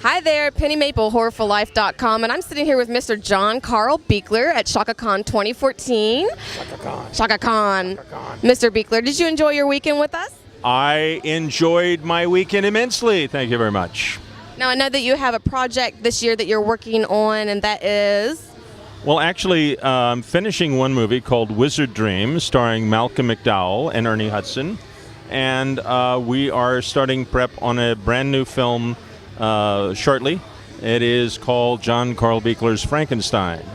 Hi there, Penny Maple, HorrorfulLife.com, and I'm sitting here with Mr. John Carl Buechler at ShockaCon 2014. ShockaCon. Mr. Buechler, did you enjoy your weekend with us? I enjoyed my weekend immensely. Thank you very much. Now, I know that you have a project this year that you're working on, and that is... Well, actually, I'm finishing one movie called Wizard Dream, starring Malcolm McDowell and Ernie Hudson. And we are starting prep on a brand new film shortly. It is called John Carl Buechler's Frankenstein.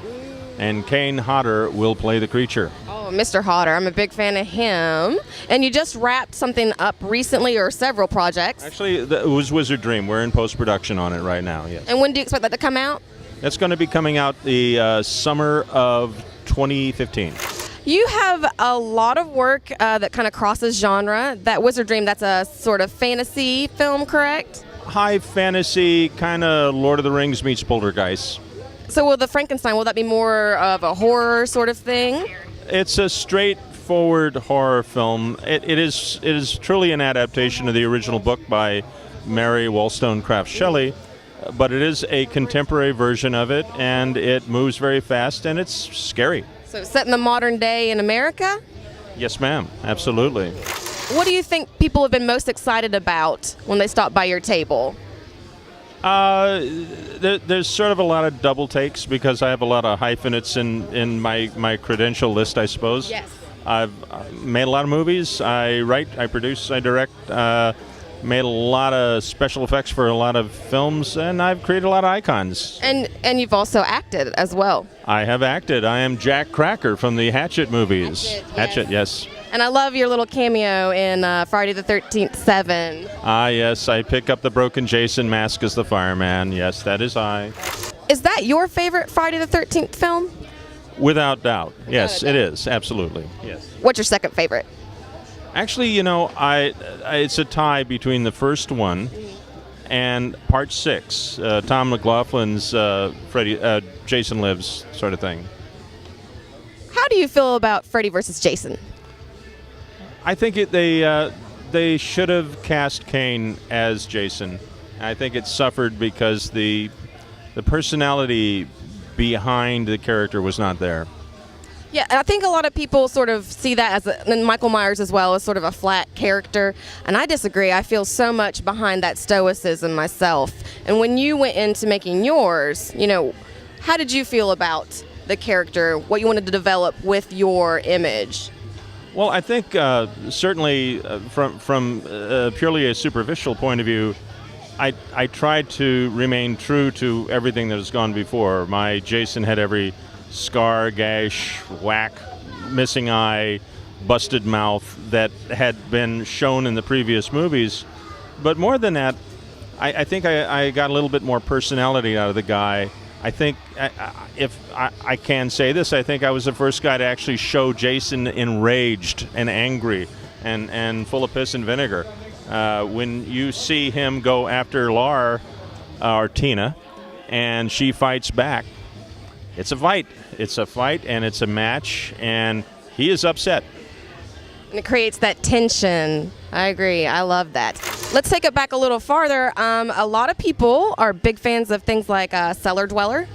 And Kane Hodder will play the creature. Oh, Mr. Hodder. I'm a big fan of him. And you just wrapped something up recently, or several projects. Actually, it was Wizard Dream. We're in post-production on it right now, yes. And when do you expect that to come out? It's going to be coming out the summer of 2015. You have a lot of work that kind of crosses genre. That Wizard Dream, that's a sort of fantasy film, correct? High fantasy, kind of Lord of the Rings meets Poltergeist. So will the Frankenstein, will that be more of a horror sort of thing? It's a straightforward horror film. It is truly an adaptation of the original book by Mary Wollstonecraft Shelley, but it is a contemporary version of it, and it moves very fast, and it's scary. So it's set in the modern day in America? Yes, ma'am. Absolutely. What do you think people have been most excited about when they stop by your table? There's sort of a lot of double takes because I have a lot of hyphenates in my credential list, I suppose. Yes. I've made a lot of movies. I write, I produce, I direct, made a lot of special effects for a lot of films, and I've created a lot of icons. And you've also acted as well. I have acted. I am Jack Cracker from the Hatchet movies. Hatchet, yes. And I love your little cameo in Friday the 13th 7. Ah, yes. I pick up the broken Jason mask as the fireman. Yes, that is I. Is that your favorite Friday the 13th film? Without doubt. Yes, it is. Absolutely. Yes. What's your second favorite? Actually, you know, it's a tie between the first one and Part 6, Tom McLaughlin's Freddy, Jason Lives sort of thing. How do you feel about Freddy versus Jason? I think they should have cast Kane as Jason. I think it suffered because the personality behind the character was not there. Yeah, I think a lot of people sort of see that and Michael Myers as well, as sort of a flat character, and I disagree. I feel so much behind that stoicism myself. And when you went into making yours, you know, how did you feel about the character, what you wanted to develop with your image? Well, I think certainly from purely a superficial point of view, I tried to remain true to everything that has gone before. My Jason had every scar, gash, whack, missing eye, busted mouth that had been shown in the previous movies. But more than that, I think I got a little bit more personality out of the guy. I think, if I can say this, I think I was the first guy to actually show Jason enraged and angry and full of piss and vinegar. When you see him go after Laura, or Tina, and she fights back, it's a fight. It's a fight, and it's a match, and he is upset. And it creates that tension. I agree. I love that. Let's take it back a little farther. A lot of people are big fans of things like Cellar Dweller.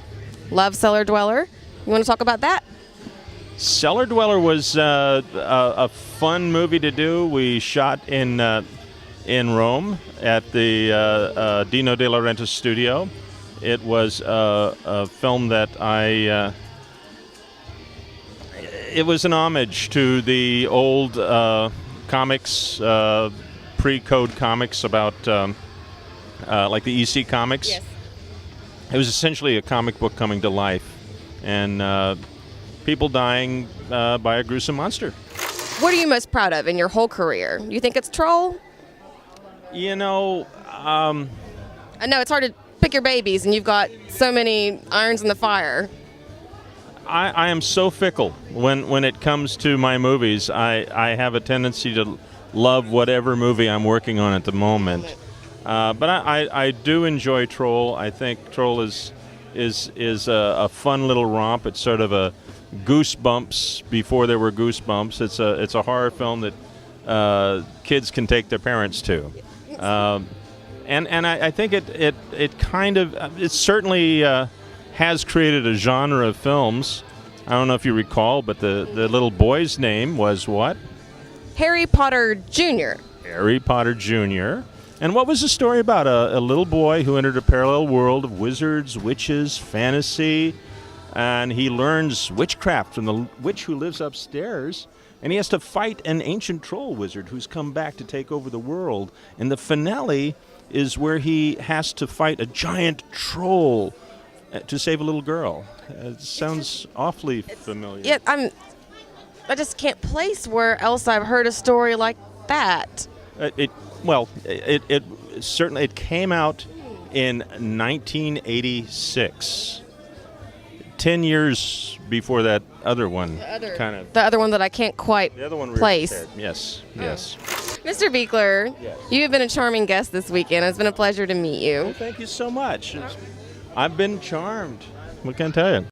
Love Cellar Dweller. You want to talk about that? Cellar Dweller was a fun movie to do. We shot in Rome at the Dino De Laurentiis studio. It was a film that it was an homage to the old comics, pre-code comics about like the EC comics. Yes. It was essentially a comic book coming to life, and people dying by a gruesome monster. What are you most proud of in your whole career? You think it's Troll? You know, I know it's hard to pick your babies, and you've got so many irons in the fire. I am so fickle when it comes to my movies. I have a tendency to love whatever movie I'm working on at the moment. But I do enjoy Troll. I think Troll is a fun little romp. It's sort of a Goosebumps before there were Goosebumps. It's a horror film that kids can take their parents to. And I think it kind of, it certainly has created a genre of films. I don't know if you recall, but the little boy's name was what? Harry Potter Jr. Harry Potter Jr. And what was the story about? A little boy who entered a parallel world of wizards, witches, fantasy, and he learns witchcraft from the witch who lives upstairs, and he has to fight an ancient troll wizard who's come back to take over the world. And the finale is where he has to fight a giant troll to save a little girl. It sounds awfully familiar. Yeah, I just can't place where else I've heard a story like that. It certainly came out in 1986. 10 years before that other one. The other one that I can't quite place. Yes, yes. Mr. Buechler, Yes. you have been a charming guest this weekend. It's been a pleasure to meet you. Well, thank you so much. I've been charmed. What can I tell you?